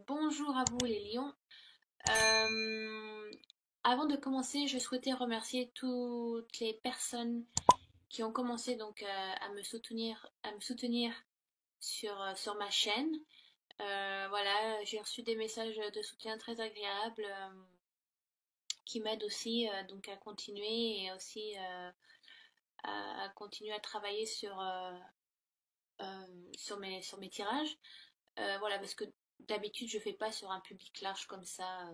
Bonjour à vous les lions. Euh, Avant de commencer, je souhaitais remercier toutes les personnes qui ont commencé donc à me soutenir sur ma chaîne. Voilà, j'ai reçu des messages de soutien très agréables qui m'aident aussi donc à continuer et aussi à continuer à travailler sur mes tirages. Voilà, parce que d'habitude, je fais pas sur un public large comme ça,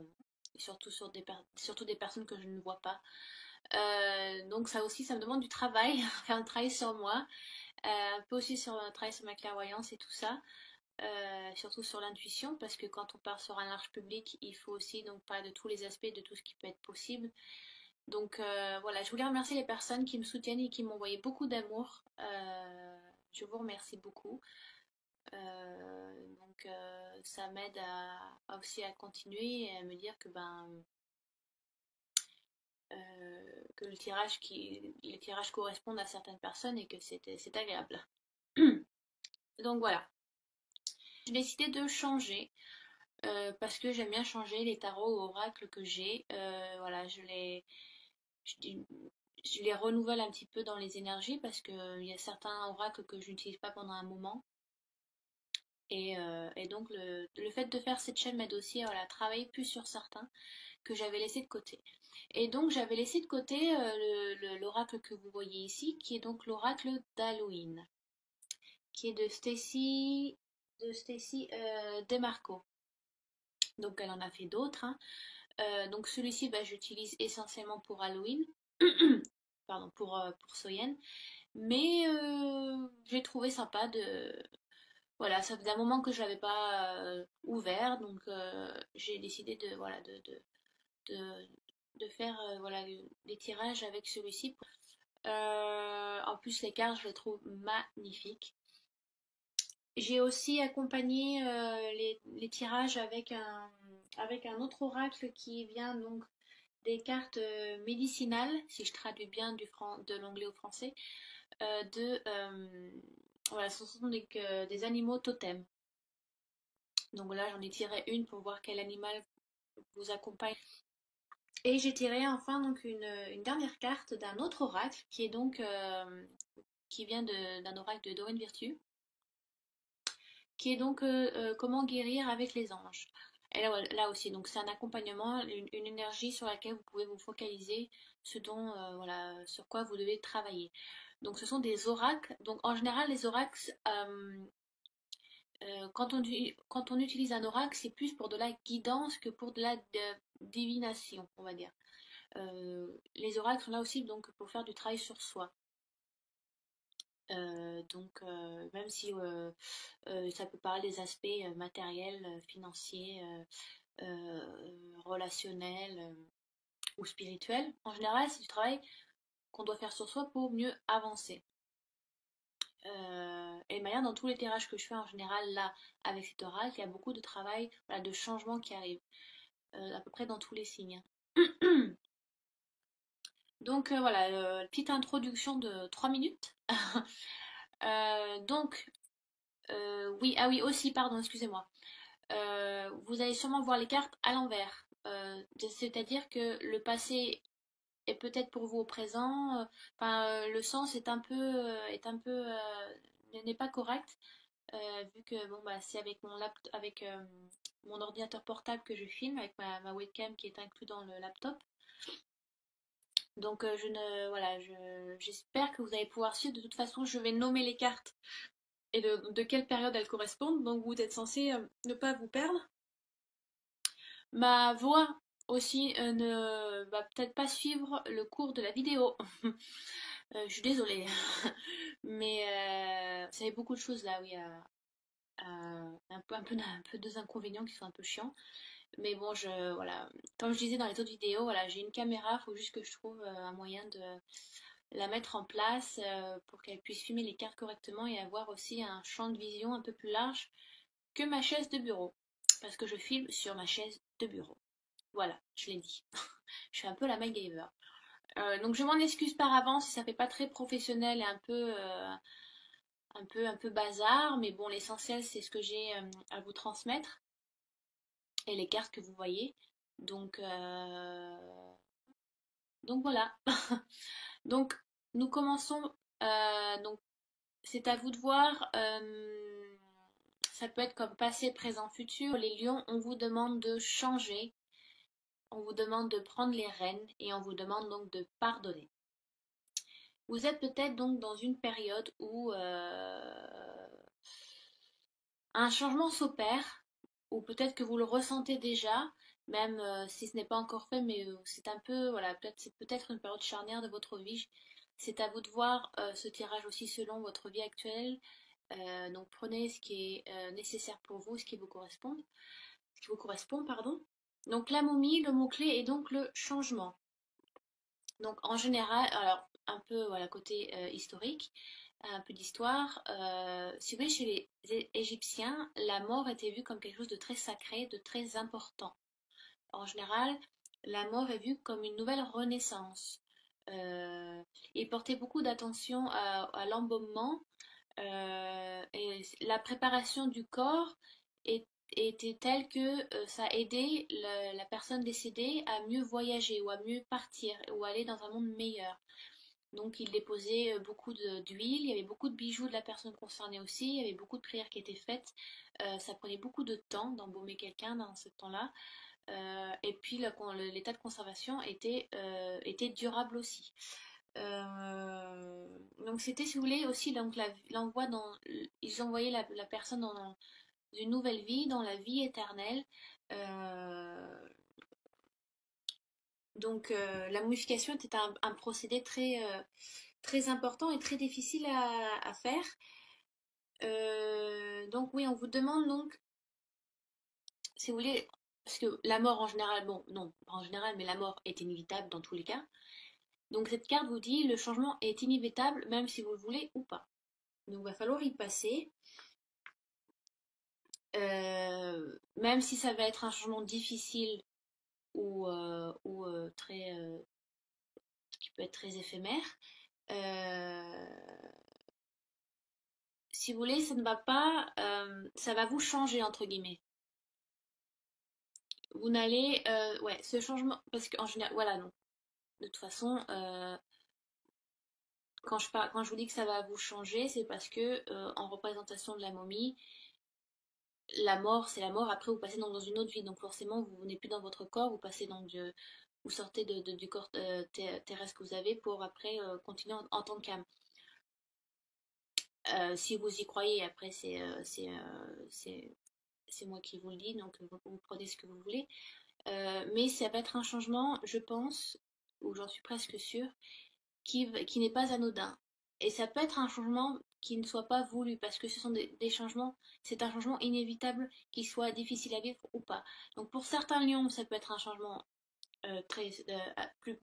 surtout surtout des personnes que je ne vois pas. Donc ça aussi, ça me demande du travail, faire un travail sur moi, un peu aussi sur un travail sur ma clairvoyance et tout ça, surtout sur l'intuition, parce que quand on part sur un large public, il faut aussi donc parler de tous les aspects, de tout ce qui peut être possible. Donc voilà, je voulais remercier les personnes qui me soutiennent et qui m'ont envoyé beaucoup d'amour. Je vous remercie beaucoup. Donc ça m'aide aussi à continuer et à me dire que les tirages correspondent à certaines personnes et que c'est agréable. Donc voilà, j'ai décidé de changer parce que j'aime bien changer les tarots ou oracles que j'ai. Voilà, je, je les renouvelle un petit peu dans les énergies parce qu'il y a certains oracles que je n'utilise pas pendant un moment. Et donc le fait de faire cette chaîne m'aide aussi à voilà, travailler plus sur certains que j'avais laissé de côté. Et donc j'avais laissé de côté l'oracle que vous voyez ici, qui est donc l'oracle d'Halloween, qui est de Stacy DeMarco. Donc elle en a fait d'autres, hein. Donc celui-ci, bah, j'utilise essentiellement pour Halloween, pardon, pour Soyen. Mais j'ai trouvé sympa de... Voilà, ça faisait un moment que je l'avais pas ouvert, donc j'ai décidé de, de faire voilà, des tirages avec celui-ci. En plus, les cartes, je les trouve magnifiques. J'ai aussi accompagné les tirages avec un autre oracle qui vient donc des cartes médicinales, si je traduis bien de l'anglais au français, voilà, ce sont des animaux totems. Donc là, j'en ai tiré une pour voir quel animal vous accompagne. Et j'ai tiré enfin donc une dernière carte d'un autre oracle qui est donc qui vient d'un oracle de Doreen Virtue, qui est donc comment guérir avec les anges. Et là aussi, donc c'est un accompagnement, une énergie sur laquelle vous pouvez vous focaliser, ce dont voilà, sur quoi vous devez travailler. Donc ce sont des oracles. Donc en général, les oracles, quand on utilise un oracle, c'est plus pour de la guidance que pour de la divination, on va dire. Les oracles sont là aussi donc pour faire du travail sur soi. Donc même si ça peut parler des aspects matériels, financiers, relationnels ou spirituels, en général c'est du travail qu'on doit faire sur soi pour mieux avancer. Et de manière, dans tous les tirages que je fais en général là avec cet oracle, il y a beaucoup de travail, voilà, de changement qui arrive, à peu près dans tous les signes. Donc voilà, petite introduction de 3 minutes. Donc, oui, ah oui, aussi, pardon, excusez-moi. Vous allez sûrement voir les cartes à l'envers. C'est-à-dire que le passé est peut-être pour vous au présent. Enfin, le sens n'est pas correct. Vu que bon bah c'est avec mon ordinateur portable que je filme avec ma webcam qui est inclus dans le laptop. Donc je ne voilà, j'espère que vous allez pouvoir suivre. De toute façon, je vais nommer les cartes et de quelle période elles correspondent. Donc vous êtes censé ne pas vous perdre. Ma voix aussi ne va peut-être pas suivre le cours de la vidéo. Je suis désolée. Mais ça y a beaucoup de choses là, oui, un peu deux inconvénients qui sont un peu chiants. Mais bon, voilà, comme je disais dans les autres vidéos, voilà, j'ai une caméra, il faut juste que je trouve un moyen de la mettre en place pour qu'elle puisse filmer les cartes correctement et avoir aussi un champ de vision un peu plus large que ma chaise de bureau. Parce que je filme sur ma chaise de bureau. Voilà, je l'ai dit. Je suis un peu la MacGyver. Donc je m'en excuse par avance si ça fait pas très professionnel et un peu bazar, mais bon, l'essentiel c'est ce que j'ai à vous transmettre. et les cartes que vous voyez. Donc, euh, donc voilà. Donc nous commençons. Donc c'est à vous de voir. Ça peut être comme passé, présent, futur. Les lions, on vous demande de changer. On vous demande de prendre les rênes et on vous demande donc de pardonner. Vous êtes peut-être donc dans une période où un changement s'opère, ou peut-être que vous le ressentez déjà, même si ce n'est pas encore fait, mais c'est un peu, voilà, peut-être c'est peut-être une période charnière de votre vie. C'est à vous de voir ce tirage aussi selon votre vie actuelle. Donc prenez ce qui est nécessaire pour vous, ce qui vous correspond, pardon. Donc la momie, le mot-clé est donc le changement. Donc en général, alors un peu voilà côté historique, un peu d'histoire. Si vous voulez, chez les Égyptiens, la mort était vue comme quelque chose de très sacré, de très important. En général, la mort est vue comme une nouvelle renaissance. Euh, Ils portaient beaucoup d'attention à l'embaumement et la préparation du corps était telle que ça aidait la personne décédée à mieux voyager ou à mieux partir ou aller dans un monde meilleur. Donc il déposait beaucoup d'huile, il y avait beaucoup de bijoux de la personne concernée aussi, il y avait beaucoup de prières qui étaient faites. Ça prenait beaucoup de temps d'embaumer quelqu'un dans ce temps-là. Et puis l'état de conservation était durable aussi. Donc c'était, si vous voulez, aussi donc l'envoi ils envoyaient la personne dans une nouvelle vie, dans la vie éternelle. Euh, la momification était un procédé très important et très difficile à faire. Donc oui, on vous demande donc, si vous voulez, parce que la mort en général, bon, non, pas en général, mais la mort est inévitable dans tous les cas. Donc cette carte vous dit le changement est inévitable même si vous le voulez ou pas. Donc il va falloir y passer. Même si ça va être un changement difficile ou qui peut être très éphémère, euh, si vous voulez, ça ne va pas, ça va vous changer entre guillemets. Vous n'allez, ouais, ce changement, parce qu'en général, voilà, non. De toute façon, quand je vous dis que ça va vous changer, c'est parce que en représentation de la momie, la mort, c'est la mort. Après, vous passez donc dans une autre vie, donc forcément, vous n'êtes plus dans votre corps, vous passez donc vous sortez du corps terrestre que vous avez pour après continuer en tant qu'âme. Si vous y croyez, après c'est moi qui vous le dis, donc vous prenez ce que vous voulez. Mais ça va être un changement, je pense, ou j'en suis presque sûre, qui n'est pas anodin. Et ça peut être un changement qui ne soit pas voulu, parce que ce sont des changements, c'est un changement inévitable qui soit difficile à vivre ou pas. Donc pour certains lions, ça peut être un changement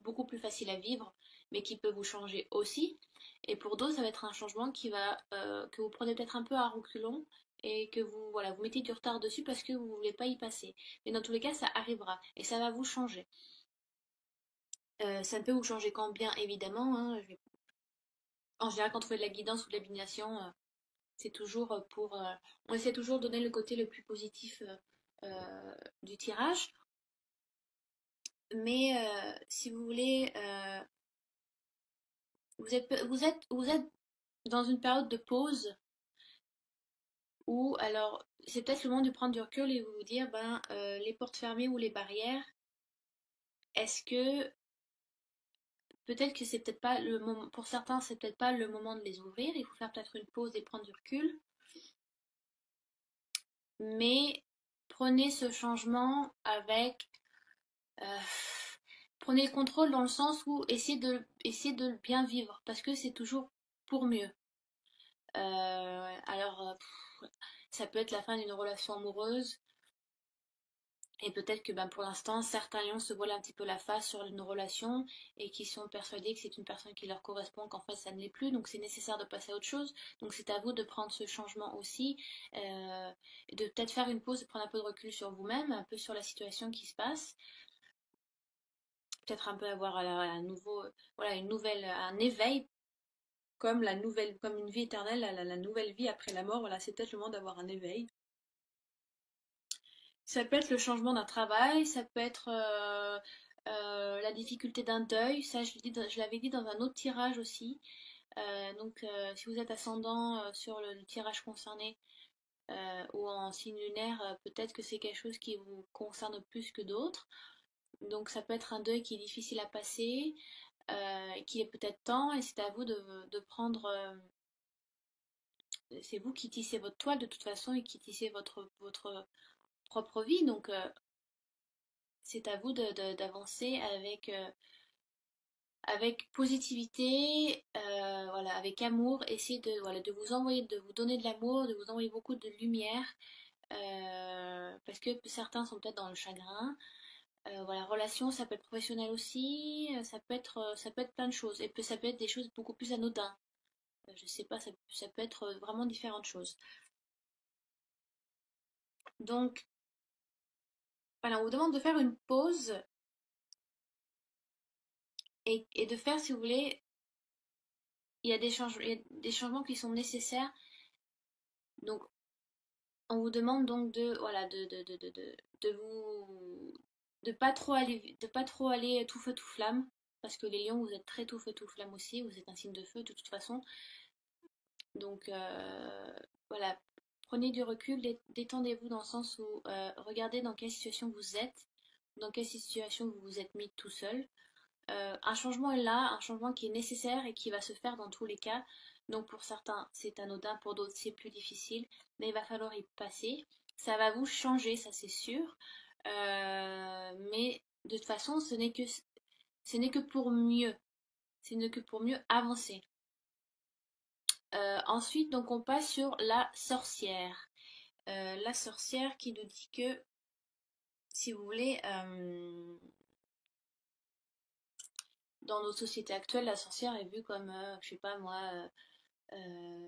beaucoup plus facile à vivre, mais qui peut vous changer aussi. Et pour d'autres, ça va être un changement que vous prenez peut-être un peu à reculons et que vous mettez du retard dessus parce que vous ne voulez pas y passer. Mais dans tous les cas, ça arrivera et ça va vous changer. Ça ne peut vous changer qu'en bien, évidemment. Hein. En général, quand on fait de la guidance ou de la divination, c'est toujours on essaie toujours de donner le côté le plus positif du tirage. Mais si vous voulez, vous êtes dans une période de pause où, alors, c'est peut-être le moment de prendre du recul et vous dire, ben, les portes fermées ou les barrières, est-ce que peut-être que c'est peut-être pas le moment, pour certains, c'est peut-être pas le moment de les ouvrir, il faut faire peut-être une pause et prendre du recul, mais prenez ce changement avec, euh, prenez le contrôle dans le sens où essayez de le bien vivre, parce que c'est toujours pour mieux. Ça peut être la fin d'une relation amoureuse, et peut-être que ben, pour l'instant, certains lions se voilent un petit peu la face sur une relation et qui sont persuadés que c'est une personne qui leur correspond, qu'en fait ça ne l'est plus, donc c'est nécessaire de passer à autre chose. Donc c'est à vous de prendre ce changement aussi, et de peut-être faire une pause, de prendre un peu de recul sur vous-même, un peu sur la situation qui se passe, peut-être un peu avoir un nouveau, voilà, un éveil. Comme une vie éternelle, la nouvelle vie après la mort, voilà, c'est peut-être le moment d'avoir un éveil. Ça peut être le changement d'un travail, ça peut être la difficulté d'un deuil, ça je l'avais dit dans un autre tirage aussi. Si vous êtes ascendant sur le tirage concerné ou en signe lunaire, peut-être que c'est quelque chose qui vous concerne plus que d'autres. Donc ça peut être un deuil qui est difficile à passer, qu'il est peut-être temps, et c'est à vous de prendre... c'est vous qui tissez votre toile de toute façon et qui tissez votre propre vie. Donc c'est à vous d'avancer avec positivité, voilà, avec amour. Essayez voilà, de vous envoyer, de vous donner de l'amour, de vous envoyer beaucoup de lumière. Parce que certains sont peut-être dans le chagrin. Voilà, relation, ça peut être professionnel aussi, ça peut être plein de choses. Et puis ça peut être des choses beaucoup plus anodines. Je sais pas, ça peut être vraiment différentes choses. Donc, voilà, on vous demande de faire une pause et de faire, si vous voulez, il y a des changements qui sont nécessaires. Donc, on vous demande donc de, voilà, de vous, de pas trop aller tout feu tout flamme, parce que les lions, vous êtes très tout feu tout flamme aussi, vous êtes un signe de feu de toute façon. Donc, voilà, prenez du recul, détendez-vous dans le sens où regardez dans quelle situation vous êtes, dans quelle situation vous vous êtes mis tout seul. Un changement est là, un changement qui est nécessaire et qui va se faire dans tous les cas. Donc pour certains, c'est anodin, pour d'autres, c'est plus difficile, mais il va falloir y passer. Ça va vous changer, ça c'est sûr. Mais de toute façon, ce n'est que pour mieux. Ce n'est que pour mieux avancer. Ensuite, donc on passe sur la sorcière. La sorcière qui nous dit que, si vous voulez, dans nos sociétés actuelles, la sorcière est vue comme, je sais pas moi,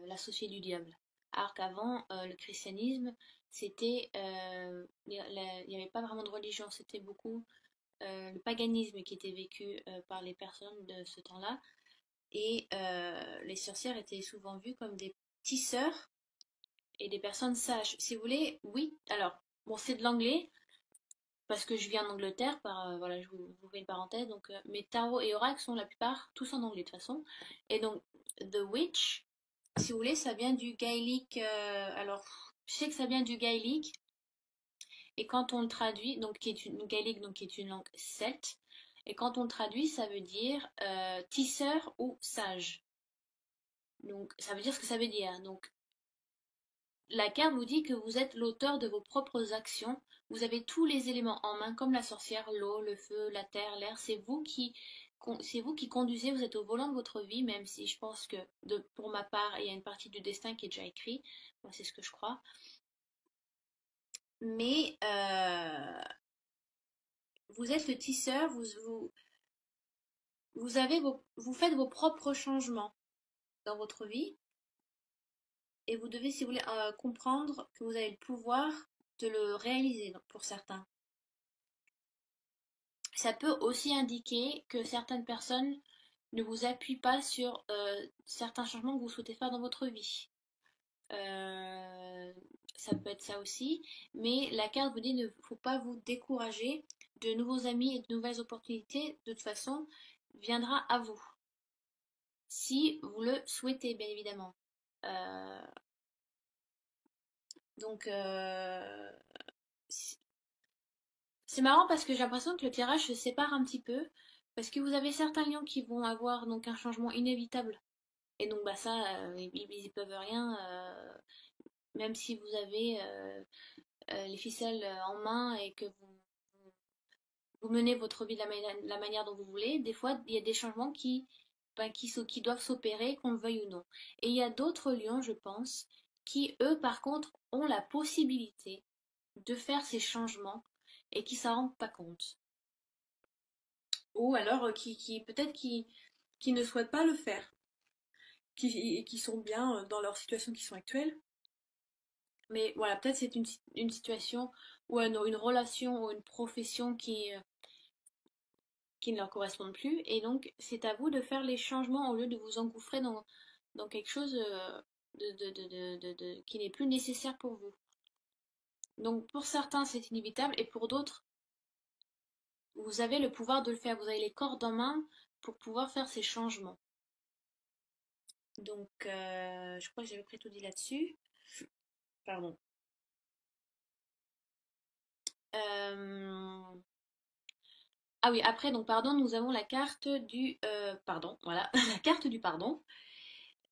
l'associé du diable. Alors qu'avant, le christianisme, c'était, il n'y avait pas vraiment de religion, c'était beaucoup le paganisme qui était vécu par les personnes de ce temps-là. Et les sorcières étaient souvent vues comme des tisseurs et des personnes sages. Si vous voulez, oui. Alors, bon, c'est de l'anglais, parce que je viens d'Angleterre, voilà, je vous fais une parenthèse. Donc, mes tarots et oracles sont la plupart tous en anglais de toute façon. Et donc, The Witch, si vous voulez, ça vient du gaélique. Alors, je sais que ça vient du gaélique. Et quand on le traduit, donc qui est une gaélique, donc qui est une langue celte, et quand on le traduit, ça veut dire tisseur ou sage. Donc, ça veut dire ce que ça veut dire. Donc, la carte vous dit que vous êtes l'auteur de vos propres actions. Vous avez tous les éléments en main, comme la sorcière, l'eau, le feu, la terre, l'air. C'est vous qui conduisez, vous êtes au volant de votre vie, même si je pense que, pour ma part, il y a une partie du destin qui est déjà écrit. Moi, c'est ce que je crois. Mais vous êtes le tisseur, vous faites vos propres changements dans votre vie. Et vous devez, si vous voulez, comprendre que vous avez le pouvoir de le réaliser pour certains. Ça peut aussi indiquer que certaines personnes ne vous appuient pas sur certains changements que vous souhaitez faire dans votre vie. Euh, Ça peut être ça aussi, mais la carte vous dit ne faut pas vous décourager. De nouveaux amis et de nouvelles opportunités, de toute façon, viendra à vous. Si vous le souhaitez, bien évidemment. Euh, donc, c'est marrant parce que j'ai l'impression que le tirage se sépare un petit peu, parce que vous avez certains lions qui vont avoir donc un changement inévitable. Et donc bah ça, ils y peuvent rien, même si vous avez les ficelles en main et que vous menez votre vie de la manière dont vous voulez. Des fois, il y a des changements qui doivent s'opérer, qu'on le veuille ou non. Et il y a d'autres lions, je pense, qui, eux, par contre, ont la possibilité de faire ces changements et qui s'en rendent pas compte. Ou alors qui peut-être qui ne souhaitent pas le faire, qui sont bien dans leur situation qui sont actuelles. Mais voilà, peut-être c'est une situation ou une relation ou une profession qui ne leur correspondent plus. Et donc, c'est à vous de faire les changements au lieu de vous engouffrer dans quelque chose qui n'est plus nécessaire pour vous. Donc pour certains, c'est inévitable et pour d'autres, vous avez le pouvoir de le faire. Vous avez les cordes en main pour pouvoir faire ces changements. Donc je crois que j'avais pris tout dit là-dessus. Pardon. Euh, Ah oui, après, donc pardon, nous avons la carte du pardon, voilà, la carte du pardon.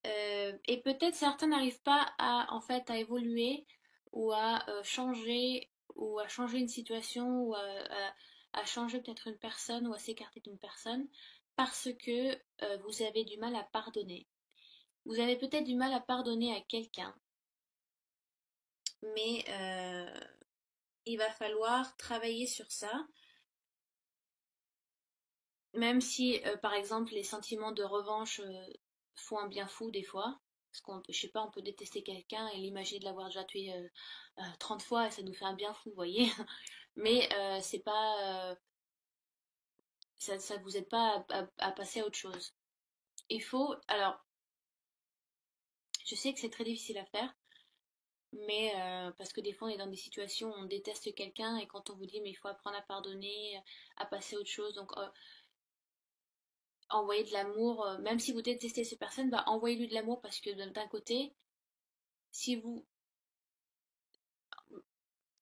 Et peut-être certains n'arrivent pas à en fait à évoluer ou à changer ou à changer une situation ou à changer peut-être une personne ou à s'écarter d'une personne parce que vous avez du mal à pardonner. Vous avez peut-être du mal à pardonner à quelqu'un, mais il va falloir travailler sur ça. Même si, par exemple, les sentiments de revanche font un bien fou des fois, parce qu'on peut, je sais pas, on peut détester quelqu'un et l'imaginer de l'avoir déjà tué 30 fois et ça nous fait un bien fou, vous voyez. Mais c'est pas, ça vous aide pas à passer à autre chose. Il faut, alors, je sais que c'est très difficile à faire, mais parce que des fois on est dans des situations où on déteste quelqu'un et quand on vous dit mais il faut apprendre à pardonner, à passer à autre chose, donc envoyer de l'amour, même si vous détestez ces personnes, bah, envoyez-lui de l'amour parce que d'un côté, si vous,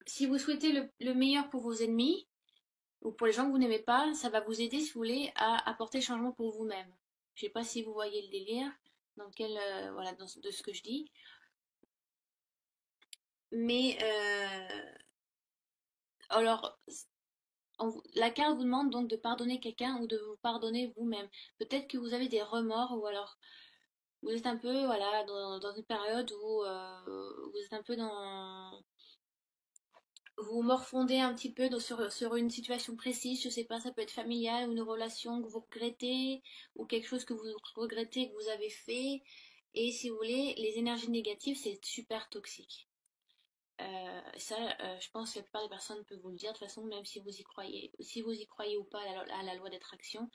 si vous souhaitez le meilleur pour vos ennemis ou pour les gens que vous n'aimez pas, ça va vous aider, si vous voulez, à apporter le changement pour vous-même. Je sais pas si vous voyez le délire dans lequel, voilà, de ce que je dis, mais alors, la carte vous demande donc de pardonner quelqu'un ou de vous pardonner vous-même. Peut-être que vous avez des remords ou alors vous êtes un peu, voilà, dans une période où vous êtes un peu dans vous morfondez un petit peu sur une situation précise, je sais pas, ça peut être familial ou une relation que vous regrettez ou quelque chose que vous regrettez que vous avez fait. Et si vous voulez, les énergies négatives, c'est super toxique. Ça, je pense que la plupart des personnes peuvent vous le dire de toute façon, même si vous y croyez ou pas à la loi d'attraction.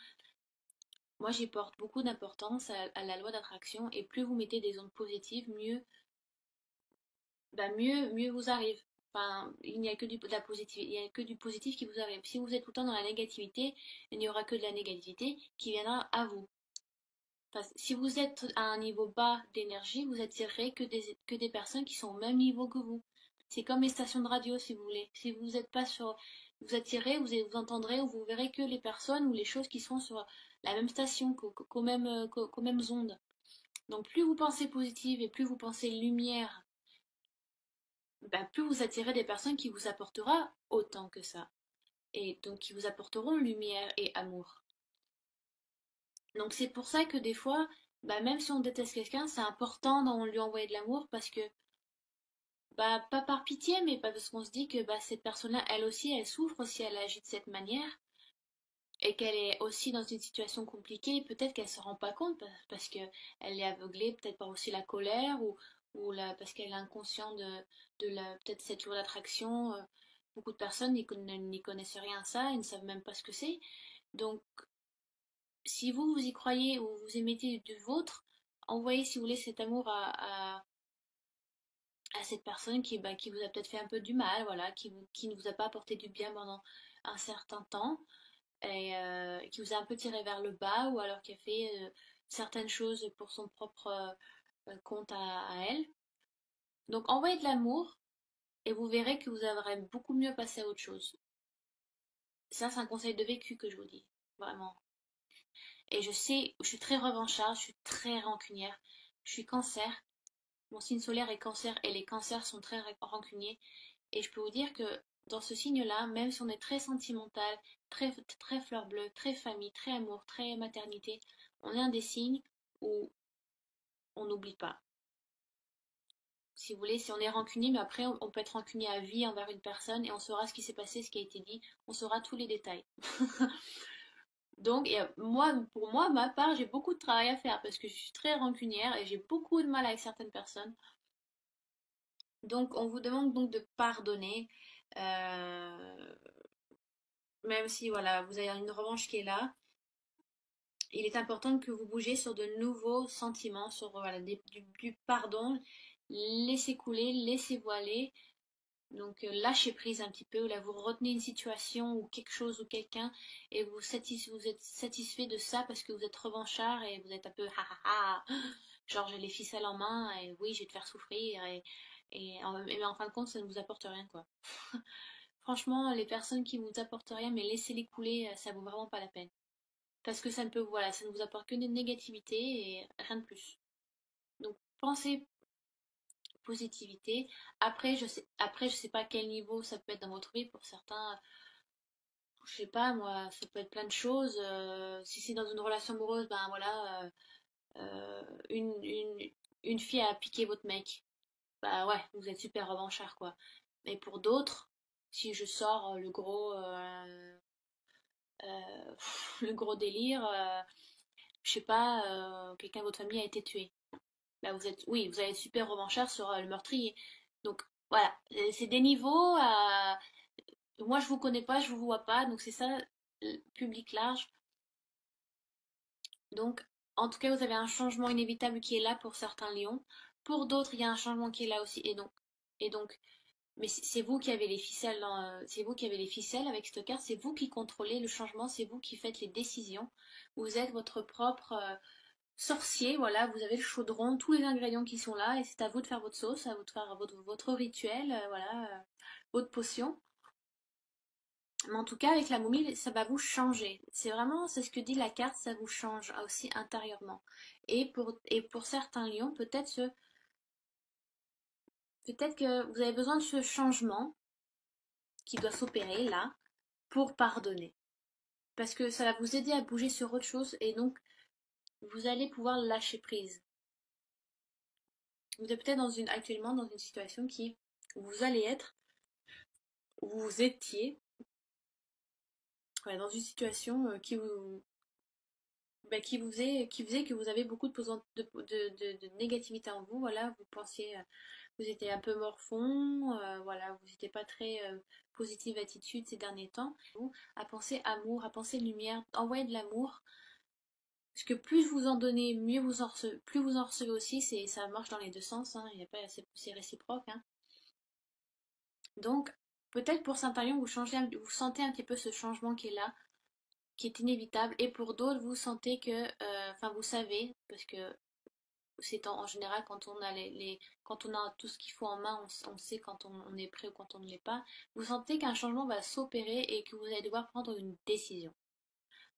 Moi, j'y porte beaucoup d'importance à la loi d'attraction et plus vous mettez des ondes positives, mieux vous arrive. Enfin, il n'y a que de la positive, il n'y a que du positif qui vous arrive. Si vous êtes tout le temps dans la négativité, il n'y aura que de la négativité qui viendra à vous. Enfin, si vous êtes à un niveau bas d'énergie, vous attirerez que des personnes qui sont au même niveau que vous. C'est comme les stations de radio, si vous voulez. Si vous n'êtes pas sur, vous attirez, vous entendrez ou vous verrez que les personnes ou les choses qui sont sur la même station, qu'aux mêmes ondes. Donc plus vous pensez positive et plus vous pensez lumière, ben, plus vous attirez des personnes qui vous apporteront autant que ça. Et donc qui vous apporteront lumière et amour. Donc c'est pour ça que des fois, bah, même si on déteste quelqu'un, c'est important d'en lui envoyer de l'amour parce que, bah, pas par pitié, mais parce qu'on se dit que bah, cette personne-là, elle aussi, elle souffre si elle agit de cette manière et qu'elle est aussi dans une situation compliquée. Peut-être qu'elle se rend pas compte parce que elle est aveuglée, peut-être par aussi la colère parce qu'elle est inconsciente de peut-être cette loi d'attraction. Beaucoup de personnes n'y connaissent rien à ça, ils ne savent même pas ce que c'est. Donc, si vous y croyez ou vous émettez du vôtre, envoyez, si vous voulez, cet amour à cette personne qui vous a peut-être fait un peu du mal, voilà, qui ne vous a pas apporté du bien pendant un certain temps et qui vous a un peu tiré vers le bas ou alors qui a fait certaines choses pour son propre compte à elle. Donc envoyez de l'amour et vous verrez que vous aurez beaucoup mieux passé à autre chose. Ça, c'est un conseil de vécu que je vous dis, vraiment. Et je sais, je suis très revancharde, je suis très rancunière. Je suis cancer. Mon signe solaire est cancer et les cancers sont très rancuniers. Et je peux vous dire que dans ce signe-là, même si on est très sentimental, très fleur bleue, très famille, très amour, très maternité, on est un des signes où on n'oublie pas. Si vous voulez, si on est rancunier, mais après on peut être rancunier à vie envers une personne et on saura ce qui s'est passé, ce qui a été dit, on saura tous les détails. Donc, moi, pour moi, ma part, j'ai beaucoup de travail à faire parce que je suis très rancunière et j'ai beaucoup de mal avec certaines personnes. Donc, on vous demande donc de pardonner, euh, même si voilà, vous avez une revanche qui est là. Il est important que vous bougiez sur de nouveaux sentiments, sur voilà, du pardon. Laissez couler, laissez voiler, Donc lâchez prise un petit peu, là vous retenez une situation ou quelque chose ou quelqu'un et vous êtes satisfait de ça parce que vous êtes revanchard et vous êtes un peu ha ha ha, genre j'ai les ficelles en main et oui je vais te faire souffrir mais en fin de compte ça ne vous apporte rien quoi. Franchement les personnes qui vous apportent rien mais laissez-les couler, ça vaut vraiment pas la peine. Parce que ça ne peut, voilà, ça ne vous apporte que des négativités et rien de plus. Donc pensez positivité. Après, je sais pas à quel niveau ça peut être dans votre vie. Pour certains, je sais pas, moi, ça peut être plein de choses. Si c'est dans une relation amoureuse, ben voilà, une fille a piqué votre mec. Bah ouais, vous êtes super revanchard, quoi. Mais pour d'autres, si je sors le gros délire, je sais pas, quelqu'un de votre famille a été tué. Bah oui, vous allez être super revanchard sur le meurtrier. Donc voilà, c'est des niveaux. Moi, je vous connais pas, je vous vois pas, donc c'est ça, public large. Donc, en tout cas, vous avez un changement inévitable qui est là pour certains lions. Pour d'autres, il y a un changement qui est là aussi. Et donc, mais c'est vous qui avez les ficelles, c'est vous qui avez les ficelles avec cette carte. C'est vous qui contrôlez le changement, c'est vous qui faites les décisions. Vous êtes votre propre sorcier, voilà, vous avez le chaudron, tous les ingrédients qui sont là, et c'est à vous de faire votre sauce, à vous de faire votre rituel, voilà, votre potion. Mais en tout cas, avec la momie, ça va vous changer. C'est vraiment, c'est ce que dit la carte, ça vous change aussi intérieurement. Et pour certains lions, peut-être que vous avez besoin de ce changement qui doit s'opérer là pour pardonner. Parce que ça va vous aider à bouger sur autre chose et donc vous allez pouvoir lâcher prise. Vous êtes peut-être actuellement dans une situation où vous allez être, où vous étiez, voilà, dans une situation qui faisait que vous avez beaucoup de négativité en vous. Voilà, vous pensiez, vous étiez un peu morfond, voilà, vous n'étiez pas très positive attitude ces derniers temps. Vous, à penser amour, à penser lumière, envoyer de l'amour. Parce que plus vous en donnez, plus vous en recevez aussi, ça marche dans les deux sens, hein, c'est réciproque. Hein. Donc, peut-être pour certains lions, vous sentez un petit peu ce changement qui est là, qui est inévitable, et pour d'autres, vous sentez enfin vous savez, parce que c'est en général quand quand on a tout ce qu'il faut en main, on sait quand on est prêt ou quand on ne l'est pas. Vous sentez qu'un changement va s'opérer et que vous allez devoir prendre une décision.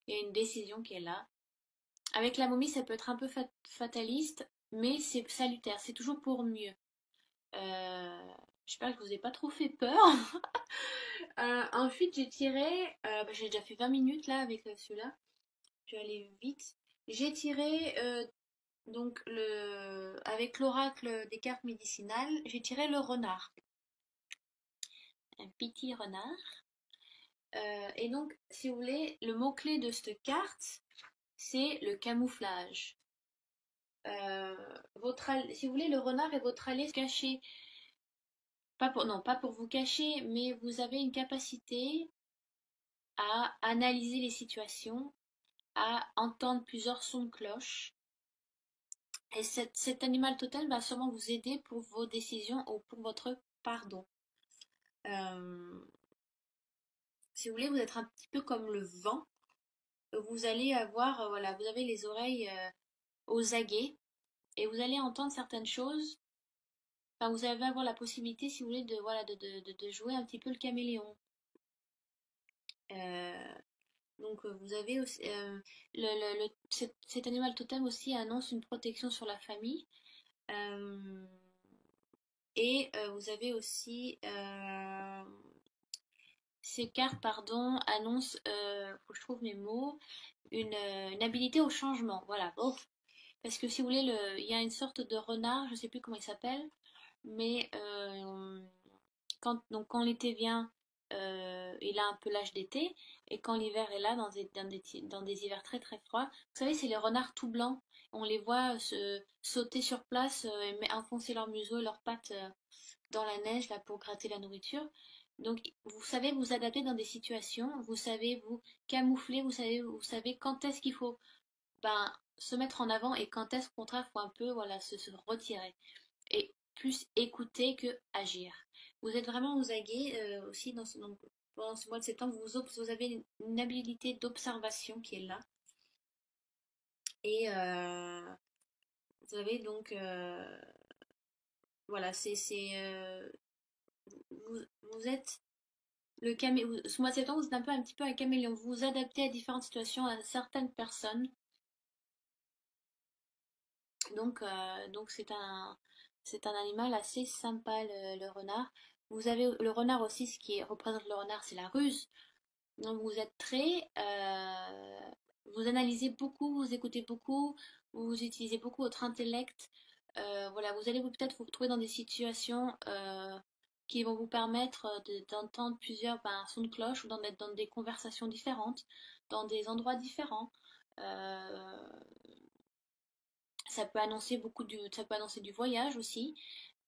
Il y a une décision qui est là. Avec la momie, ça peut être un peu fataliste, mais c'est salutaire, c'est toujours pour mieux. Euh, J'espère que je vous ai pas trop fait peur. Ensuite, j'ai déjà fait 20 minutes là avec celui-là. Je vais aller vite. J'ai tiré donc avec l'oracle des cartes médicinales, j'ai tiré le renard, un petit renard. Et donc, si vous voulez, le mot-clé de cette carte, c'est le camouflage. Euh, Si vous voulez, le renard est votre allié caché. Non, pas pour vous cacher, mais vous avez une capacité à analyser les situations, à entendre plusieurs sons de cloche. Et cet animal totem va sûrement vous aider pour vos décisions ou pour votre pardon. Euh, Si vous voulez, vous êtes un petit peu comme le vent. Vous allez avoir, voilà, vous avez les oreilles aux aguets et vous allez entendre certaines choses. Enfin, vous allez avoir la possibilité, si vous voulez, voilà, de jouer un petit peu le caméléon. Euh, Donc vous avez aussi cet animal totem aussi annonce une protection sur la famille. Euh, Vous avez aussi ces cartes, pardon, annoncent, faut que je trouve mes mots, une habilité au changement. Voilà. Oh. Parce que si vous voulez, il y a une sorte de renard, je ne sais plus comment il s'appelle, mais quand l'été vient, il a un peu l'âge d'été, et quand l'hiver est là, dans des hivers très très froids, vous savez, c'est les renards tout blancs. On les voit sauter sur place et enfoncer leur museau et leurs pattes dans la neige là, pour gratter la nourriture. Donc, vous savez vous adapter dans des situations, vous savez vous camoufler, vous savez quand est-ce qu'il faut se mettre en avant et quand est-ce au contraire il faut un peu voilà, se retirer et plus écouter que agir. Vous êtes vraiment aux aguets aussi donc, pendant ce mois de septembre. Vous avez une habilité d'observation qui est là. Et vous avez donc, voilà, vous, vous êtes ce mois de septembre, vous êtes un petit peu un caméléon. Vous vous adaptez à différentes situations, à certaines personnes. Donc c'est un animal assez sympa, le renard. Vous avez le renard aussi, ce qui représente le renard, c'est la ruse. Donc vous êtes vous analysez beaucoup, vous écoutez beaucoup, vous utilisez beaucoup votre intellect. Voilà, vous allez peut-être vous retrouver dans des situations qui vont vous permettre d'entendre plusieurs sons de cloche ou d'être dans des conversations différentes, dans des endroits différents. Euh, ça peut annoncer du voyage aussi.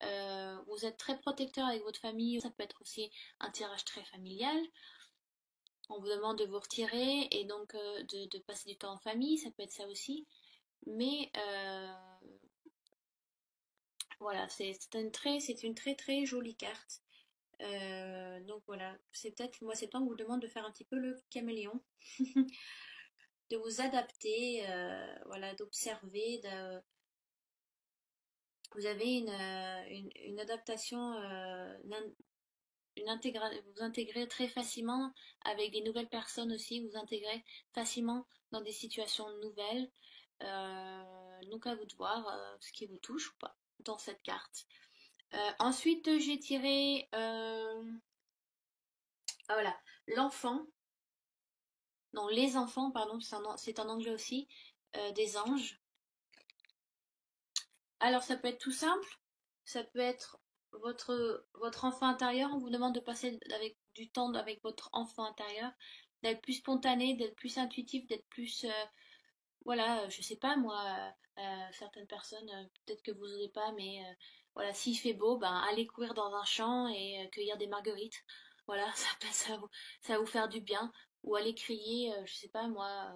Vous êtes très protecteur avec votre famille, ça peut être aussi un tirage très familial. On vous demande de vous retirer et donc de passer du temps en famille, ça peut être ça aussi. Mais voilà, c'est une très très jolie carte. Donc voilà, c'est peut-être moi c'est le temps que vous demande de faire un petit peu le caméléon, de vous adapter, voilà, d'observer. Vous avez une adaptation, vous intégrez très facilement avec des nouvelles personnes aussi, vous intégrez facilement dans des situations nouvelles. Donc à vous de voir ce qui vous touche ou pas dans cette carte. Ensuite, j'ai tiré voilà, l'enfant, non, les enfants, pardon, c'est en anglais aussi, des anges. Alors ça peut être tout simple, ça peut être votre enfant intérieur, on vous demande de passer avec du temps avec votre enfant intérieur, d'être plus spontané, d'être plus intuitif, d'être plus, voilà, je sais pas moi, certaines personnes, peut-être que vous n'osez pas, mais voilà, s'il fait beau, ben allez courir dans un champ et cueillir des marguerites. Voilà, ça va vous faire du bien. Ou aller crier, je sais pas moi,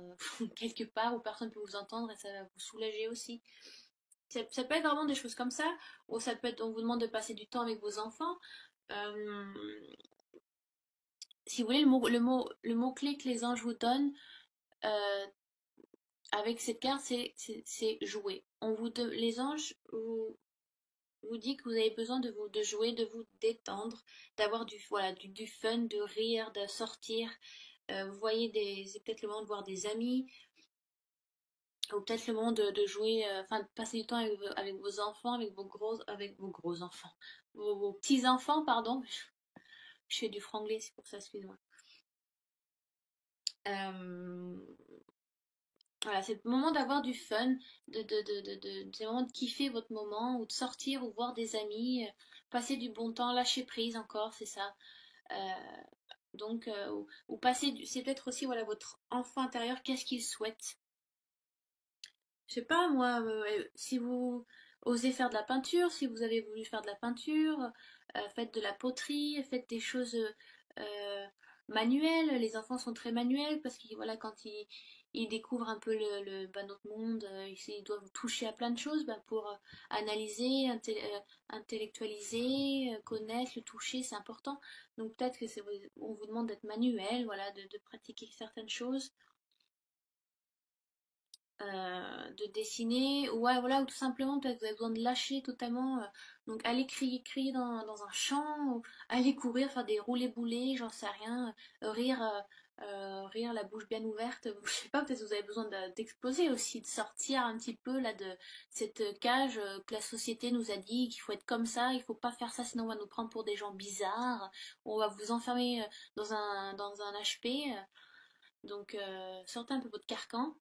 quelque part où personne ne peut vous entendre et ça va vous soulager aussi. Ça peut être vraiment des choses comme ça, ou ça peut être, on vous demande de passer du temps avec vos enfants. Euh, Si vous voulez, le mot-clé que les anges vous donnent euh, avec cette carte, c'est jouer. Les anges vous dit que vous avez besoin de jouer, de vous détendre, d'avoir voilà, du fun, de rire, de sortir. Vous voyez c'est peut-être le moment de voir des amis, ou peut-être le moment de jouer, enfin de passer du temps avec vos enfants, avec vos gros enfants, vos petits enfants, pardon. Je fais du franglais, c'est pour ça, excuse-moi. Euh, voilà, c'est le moment d'avoir du fun, c'est le moment de kiffer votre moment, ou de sortir, ou voir des amis, passer du bon temps, lâcher prise encore, c'est ça. Euh, donc, ou c'est peut-être aussi voilà votre enfant intérieur, qu'est-ce qu'il souhaite. Je sais pas moi, si vous osez faire de la peinture, si vous avez voulu faire de la peinture, faites de la poterie, faites des choses euh, manuelles. Les enfants sont très manuels parce que voilà, quand ils découvrent un peu notre monde, ils doivent toucher à plein de choses pour analyser, intellectualiser, connaître, le toucher, c'est important. Donc peut-être que on vous demande d'être manuel, voilà, de pratiquer certaines choses, de dessiner, ou ouais, voilà, ou tout simplement peut-être vous avez besoin de lâcher totalement, donc aller crier dans un champ, ou aller courir, faire des roulés-boulés, j'en sais rien, rire la bouche bien ouverte, je sais pas, peut-être vous avez besoin d'exploser aussi, de sortir un petit peu là de cette cage que la société nous a dit qu'il faut être comme ça, il faut pas faire ça sinon on va nous prendre pour des gens bizarres, on va vous enfermer dans un HP, donc sortez un peu votre carcan.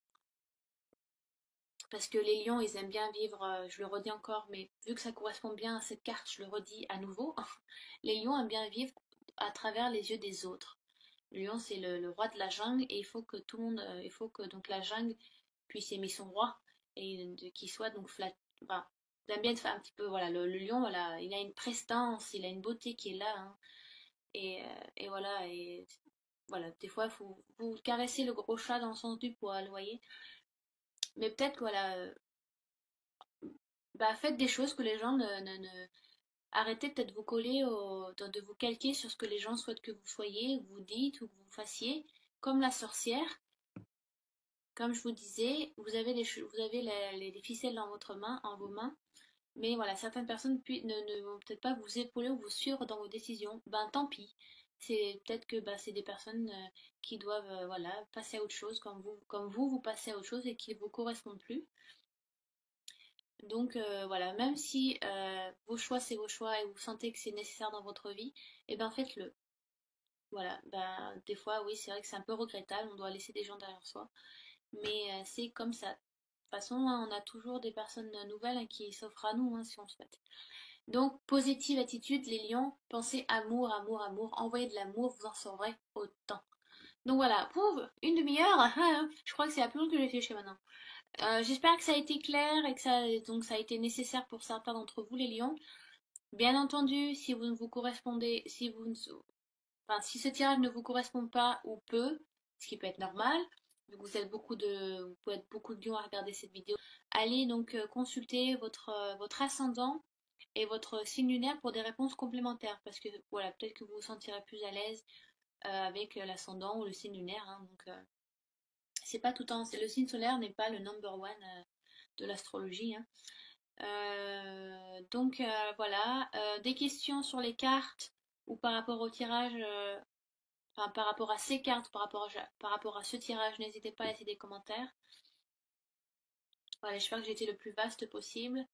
Parce que les lions, ils aiment bien vivre, je le redis encore, mais vu que ça correspond bien à cette carte, je le redis à nouveau, les lions aiment bien vivre à travers les yeux des autres. Le lion, c'est le roi de la jungle, et il faut que tout le monde, il faut que donc la jungle puisse aimer son roi, et qu'il soit donc flat. Enfin, il aime bien faire un petit peu, voilà, le lion, voilà, il a une prestance, il a une beauté qui est là, hein, et voilà, des fois, il faut vous caresser le gros chat dans le sens du poil, vous voyez. Mais peut-être, voilà, faites des choses que les gens arrêtez peut-être de vous coller, de vous calquer sur ce que les gens souhaitent que vous soyez, que vous dites ou que vous fassiez. Comme la sorcière, comme je vous disais, vous avez vous avez les ficelles dans votre main, en vos mains. Mais voilà, certaines personnes ne vont peut-être pas vous épauler ou vous suivre dans vos décisions. Ben tant pis. C'est peut-être que bah, c'est des personnes qui doivent voilà, passer à autre chose, comme vous passez à autre chose et qui ne vous correspondent plus. Donc voilà, même si vos choix c'est vos choix et vous sentez que c'est nécessaire dans votre vie, et ben faites-le. Voilà, ben des fois oui c'est vrai que c'est un peu regrettable, on doit laisser des gens derrière soi, mais c'est comme ça. De toute façon, hein, on a toujours des personnes nouvelles hein, qui s'offrent à nous hein, si on le souhaite. Donc, positive attitude, les lions, pensez amour, amour, amour, envoyez de l'amour, vous en saurez autant. Donc voilà, pour une demi-heure, je crois que c'est la plus longue que j'ai fait jusqu'à maintenant. J'espère que ça a été clair et que ça a été nécessaire pour certains d'entre vous, les lions. Bien entendu, si vous ne vous correspondez, si vous ne, enfin, si ce tirage ne vous correspond pas ou peu, ce qui peut être normal, vu que vous pouvez être beaucoup de lions à regarder cette vidéo, allez donc consulter votre ascendant et votre signe lunaire pour des réponses complémentaires. Parce que voilà, peut-être que vous vous sentirez plus à l'aise avec l'ascendant ou le signe lunaire. Hein, donc c'est pas tout en. Le signe solaire n'est pas le number one de l'astrologie. Hein. Donc voilà, des questions sur les cartes ou par rapport au tirage, enfin par rapport à ces cartes, par rapport à ce tirage, n'hésitez pas à laisser des commentaires. Voilà, j'espère que j'ai été le plus vaste possible.